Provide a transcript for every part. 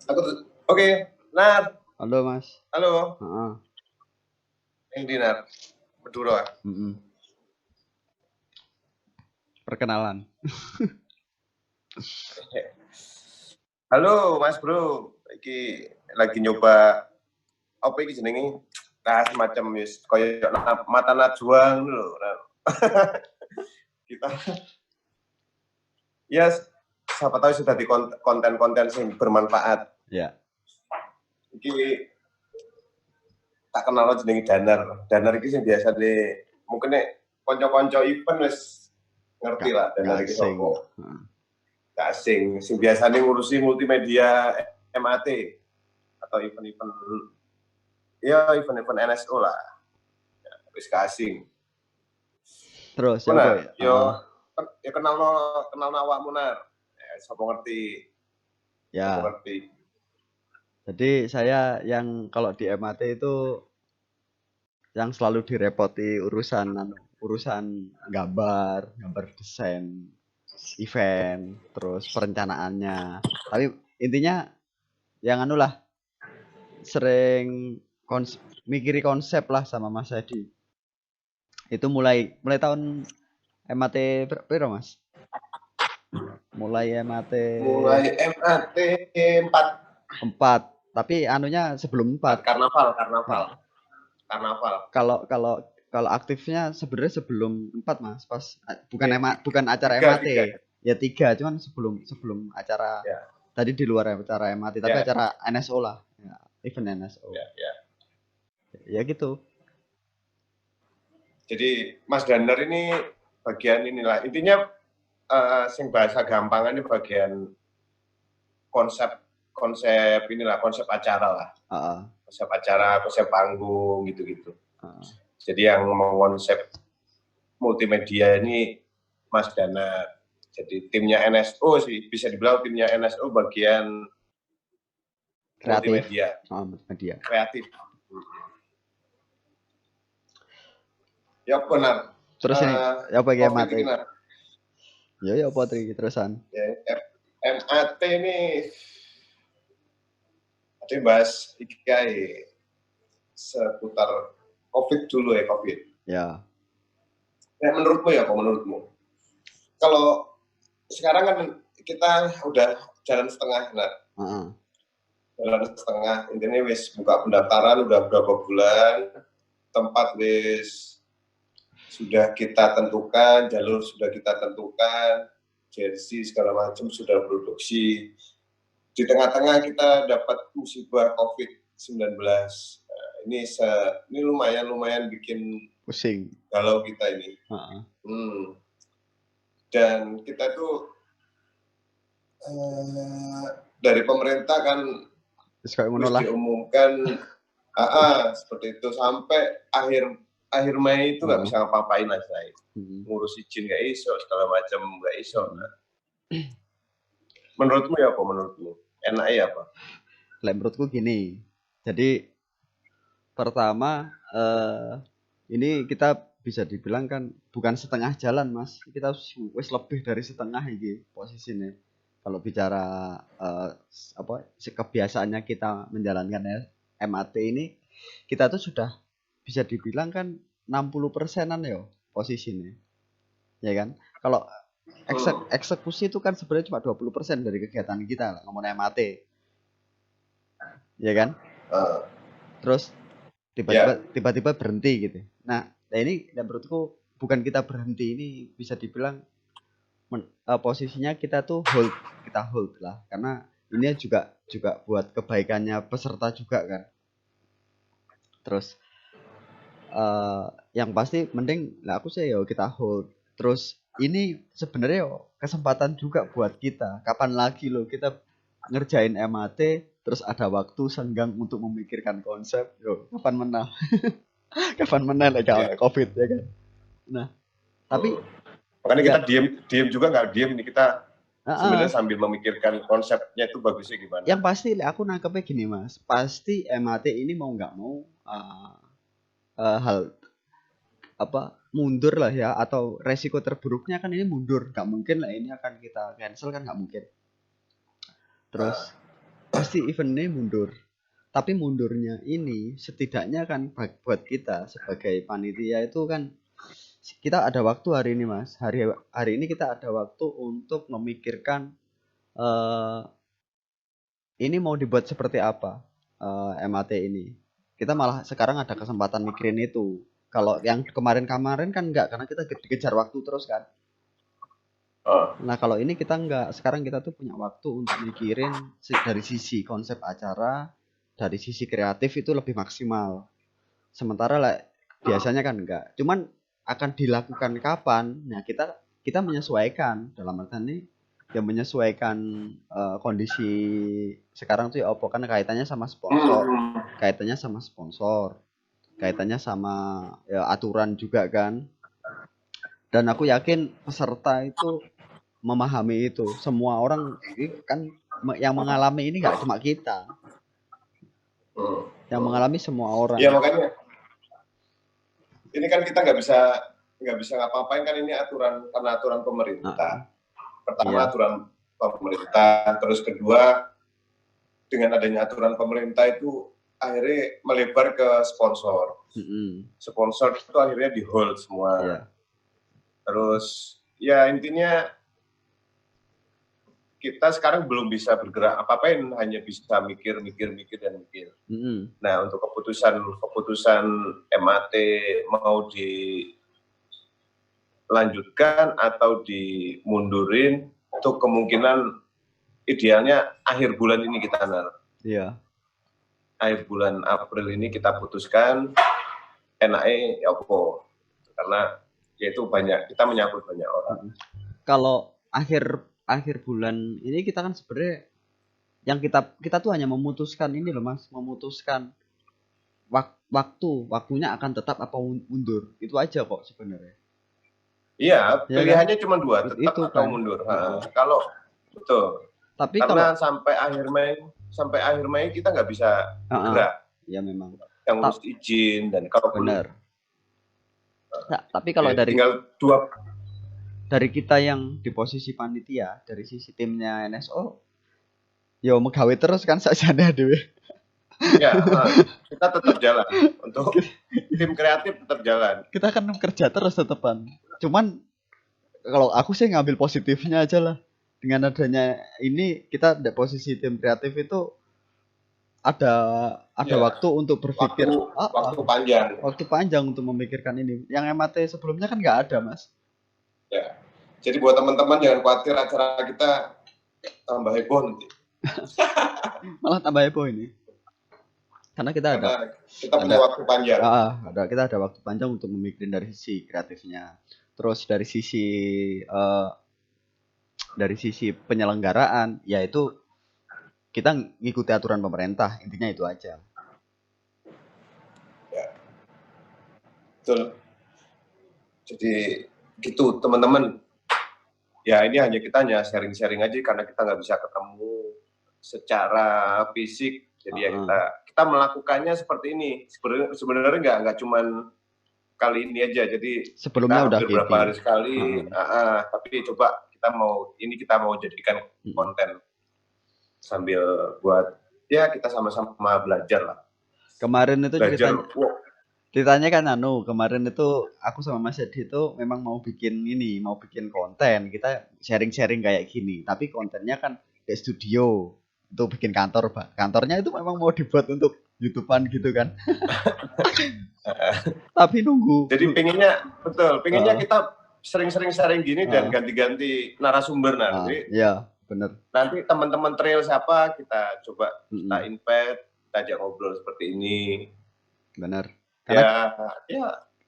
Aku oke, Nar. Halo Mas. Halo. Heeh. Yang Dinar. Madura. Perkenalan. Halo Mas Bro. Iki lagi nyoba apa iki jenenge? Semacam wis koyo mata najwa ngono lho. Kita ya siapa tahu sudah di konten-konten sing bermanfaat. Ya. Iki tak kenal jenenge Danar. Danar iki sing biasane mungkin nek kanca-kanca event wis ngerti lah Danar iki sapa. Gak asing, sing biasanya ngurusi multimedia MAT atau event-event NSO lah. Ya, wis gak asing. Terus siapa ya? Ya kenal awakmu Nar. Ya, sapa ngerti. Ya. Sapa ngerti. Jadi saya yang kalau di MAT itu yang selalu direpoti urusan gambar desain event, terus perencanaannya. Tapi intinya yang sering mikiri konsep lah sama Mas Edi. Itu mulai tahun MAT berapa Mas? Mulai MAT 4. Tapi anunya sebelum 4. Karnaval. Kalau aktifnya sebenarnya sebelum 4 Mas, pas bukan acara MAT. Ya 3, cuman sebelum acara. Ya. Tadi di luar acara MAT, tapi acara NSO lah. Ya, event NSO. Ya gitu. Jadi Mas Danar ini bagian inilah. Intinya sing bahasa gampangannya bagian konsep inilah, konsep acara lah. Konsep acara, konsep panggung gitu-gitu. Jadi yang mengonsep multimedia ini Mas Danar. Jadi timnya NSO sih, bisa dibilang timnya NSO bagian kreatif. Multimedia. Kreatif. Ya benar. Terus ini apa yang MAT? Ya apa terusan? MAT ini ada bahas ikigai seputar COVID dulu ya, COVID. Ya. Ya menurutmu ya, kok menurutmu? Kalau sekarang kan kita udah jalan setengah, Nar. Jalan setengah, intinya wis buka pendaftaran udah berapa bulan, tempat wis sudah kita tentukan, jalur sudah kita tentukan, jersey segala macam sudah produksi. Di tengah-tengah kita dapat musibah COVID-19. Ini lumayan bikin pusing. Galau kita ini. Dan kita tuh dari pemerintah kan diumumkan seperti itu sampai akhir Mei itu nggak bisa ngapa-ngapain lah saya. Ngurus izin nggak iso, segala macam nggak iso. Menurutmu ya apa? Enaknya apa? Menurutku gini. Jadi pertama ini kita bisa dibilang kan bukan setengah jalan Mas. Kita wis lebih dari setengah ini posisinya. Kalau bicara kebiasaannya kita menjalankan MAT ini, kita tuh sudah bisa dibilang kan 60%-an ya posisinya. Ya kan? Kalau eksekusi itu kan sebenarnya cuma 20% dari kegiatan kita ngomongin MAT. Ya kan? Terus tiba-tiba berhenti gitu. Nah ini menurutku bukan kita berhenti, ini bisa dibilang posisinya kita tuh hold lah, karena ini juga buat kebaikannya peserta juga kan. Terus yang pasti mending lah aku sih kita hold. Terus ini sebenarnya kesempatan juga buat kita. Kapan lagi loh kita ngerjain MAT terus ada waktu senggang untuk memikirkan konsep. Kapan menang? Kapan menang lagi COVID ya kan. Nah, tapi makanya kita diem juga nggak diem nih, kita sebenarnya sambil memikirkan konsepnya itu bagusnya gimana. Yang pasti aku nangkepnya gini Mas, pasti MAT ini mau nggak mau hal mundur lah ya, atau resiko terburuknya kan ini mundur, nggak mungkin lah ini akan kita cancel kan, nggak mungkin. Terus pasti event ini mundur. Tapi mundurnya ini setidaknya kan buat kita sebagai panitia itu kan kita ada waktu hari ini Mas. Hari ini kita ada waktu untuk memikirkan ini mau dibuat seperti apa MAT ini. Kita malah sekarang ada kesempatan mikirin itu. Kalau yang kemarin-kemarin kan enggak, karena kita dikejar waktu terus kan. Nah kalau ini kita enggak, sekarang kita tuh punya waktu untuk mikirin dari sisi konsep acara, dari sisi kreatif itu lebih maksimal. Sementara lah biasanya kan enggak. Cuman akan dilakukan kapan? Nah kita menyesuaikan dalam artian ini yang menyesuaikan kondisi sekarang tuh ya apa kan kaitannya sama sponsor, kaitannya sama ya, aturan juga kan. Dan aku yakin peserta itu memahami itu. Semua orang kan yang mengalami ini nggak cuma kita, yang mengalami semua orang. Iya makanya ini kan kita nggak bisa ngapa-ngapain kan, ini karena aturan pemerintah. Pertama aturan pemerintah, terus kedua dengan adanya aturan pemerintah itu akhirnya melebar ke sponsor. Sponsor itu akhirnya di hold semua. Terus ya intinya kita sekarang belum bisa bergerak apa-apain, hanya bisa mikir. Nah untuk keputusan MAT mau dilanjutkan atau dimundurin itu kemungkinan idealnya akhir bulan ini kita akhir bulan April ini kita putuskan NAE ya apa, karena yaitu kita menyambut banyak orang. Kalau akhir bulan ini kita kan sebenarnya yang kita tuh hanya memutuskan ini loh Mas, memutuskan waktunya akan tetap apa mundur, itu aja kok sebenarnya. Iya, pilihannya kan? Cuma 2, tetap itu atau kan? Mundur. Kalau betul. Tapi karena sampai akhir Mei kita nggak bisa gerak. Ya memang. Yang harus izin dan kalau benar. Nah, tapi kalau ya, tinggal dari kita yang di posisi panitia, dari sisi timnya NSO, yo megawe terus kan sajane dhewe. Ya, kita tetap jalan. Untuk tim kreatif tetap jalan. Kita kan kerja terus tetepan. Cuman kalau aku sih ngambil positifnya aja lah. Dengan adanya ini kita di posisi tim kreatif itu ada waktu untuk berpikir. Waktu panjang. Waktu panjang untuk memikirkan ini. Yang MAT sebelumnya kan nggak ada, Mas. Ya. Jadi buat teman-teman jangan khawatir acara kita tambah heboh nanti. Malah tambah heboh ini. Karena kita punya waktu panjang. Kita ada waktu panjang untuk memikirin dari sisi kreatifnya. Terus dari sisi penyelenggaraan, yaitu kita ngikuti aturan pemerintah, intinya itu aja. Ya, betul. Jadi gitu teman-teman. Ya ini kita hanya sharing-sharing aja karena kita nggak bisa ketemu secara fisik. Jadi ya kita melakukannya seperti ini. Sebenarnya nggak cuman kali ini aja. Jadi sebelumnya udah beberapa hari sekali. Tapi coba kita mau jadikan konten sambil buat ya kita sama-sama belajar lah. Kemarin itu ceritanya kan kemarin itu aku sama Mas Edi itu memang mau bikin konten, kita sharing-sharing kayak gini, tapi kontennya kan di studio untuk bikin kantor, Pak. Kantornya itu memang mau dibuat untuk YouTubean gitu kan. Tapi nunggu. Jadi pengennya kita sering-sering sharing gini dan ganti-ganti narasumber nanti. Iya, benar. Nanti teman-teman trail siapa kita coba kita invite, kita ajak ngobrol seperti ini. Benar. Karena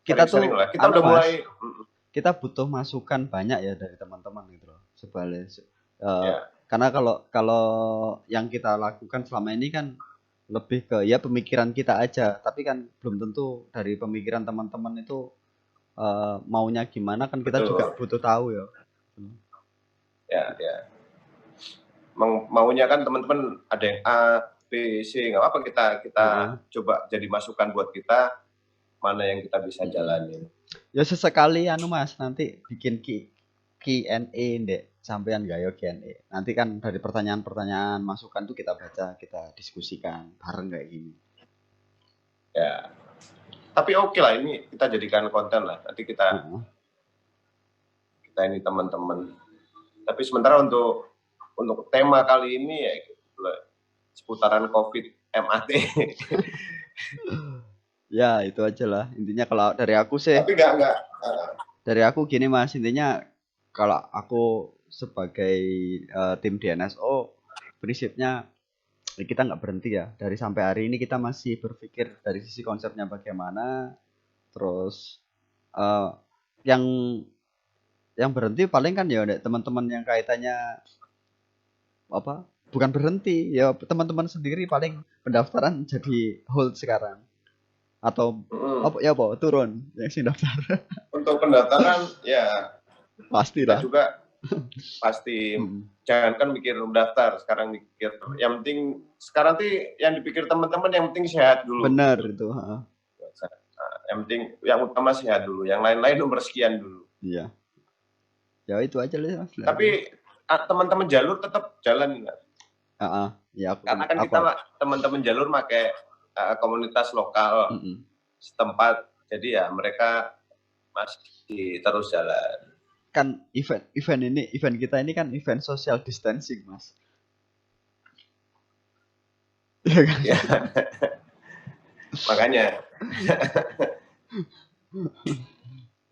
kita udah mulai. Kita butuh masukan banyak ya dari teman-teman gitu loh. Karena kalau yang kita lakukan selama ini kan lebih ke ya pemikiran kita aja, tapi kan belum tentu dari pemikiran teman-teman itu maunya gimana kan kita juga butuh tahu ya. Ya. Maunya kan teman-teman ada yang A, B, C, nggak apa kita coba jadi masukan buat kita mana yang kita bisa jalanin. Ya sesekali Mas nanti bikin Q&A sampean gayo Q&A. Nanti kan dari pertanyaan-pertanyaan masukan tuh kita baca, kita diskusikan bareng kayak gini. Ya. Tapi oke lah, ini kita jadikan konten lah. Nanti kita ini teman-teman. Tapi sementara untuk tema kali ini ya seputaran COVID MAT. Ya itu aja lah. Intinya kalau dari aku sih. Tapi enggak. Dari aku gini Mas, intinya kalau aku sebagai tim DNSO prinsipnya kita nggak berhenti ya. Dari sampai hari ini kita masih berpikir dari sisi konsepnya bagaimana. Terus yang berhenti paling kan ya teman-teman yang kaitannya apa? Bukan berhenti ya, teman-teman sendiri paling pendaftaran jadi hold sekarang. Atau apa turun yang sing daftar. Untuk pendaftaran ya pasti lah. Juga pasti jangan kan mikir mendaftar, sekarang mikir yang penting sekarang tuh yang dipikir teman-teman yang penting sehat dulu. Benar itu. Yang penting yang utama sehat dulu, yang lain-lain nomor sekian dulu. Iya. Ya itu aja lah. Tapi teman-teman jalur tetap jalan nggak? Ya karena kan kita teman-teman jalur pakai komunitas lokal setempat, jadi ya mereka masih terus jalan. Kan event kita ini kan event social distancing Mas. Ya kan? Ya. Makanya.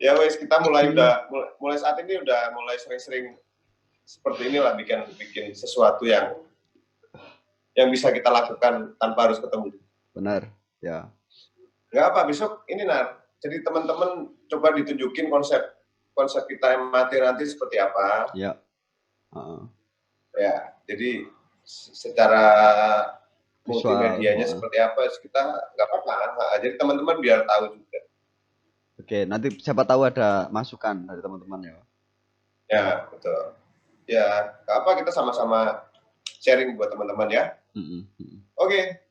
Ya wes, kita mulai saat ini udah mulai sering-sering seperti inilah bikin sesuatu yang bisa kita lakukan tanpa harus ketemu. Benar, ya. Nggak apa, besok ini jadi teman-teman coba ditunjukin konsep kita nanti seperti apa. Ya. Ya, jadi secara multimedianya seperti apa kita nggak apa-apa. Jadi teman-teman biar tahu juga. Oke, nanti siapa tahu ada masukan dari teman-teman ya. Ya, betul. Ya, apa kita sama-sama sharing buat teman-teman ya. Oke.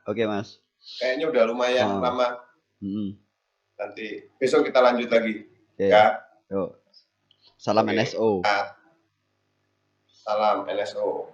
Oke, Mas. Kayaknya udah lumayan lama. Nanti besok kita lanjut lagi. Ya. Yuk. Salam NSO. Salam NSO.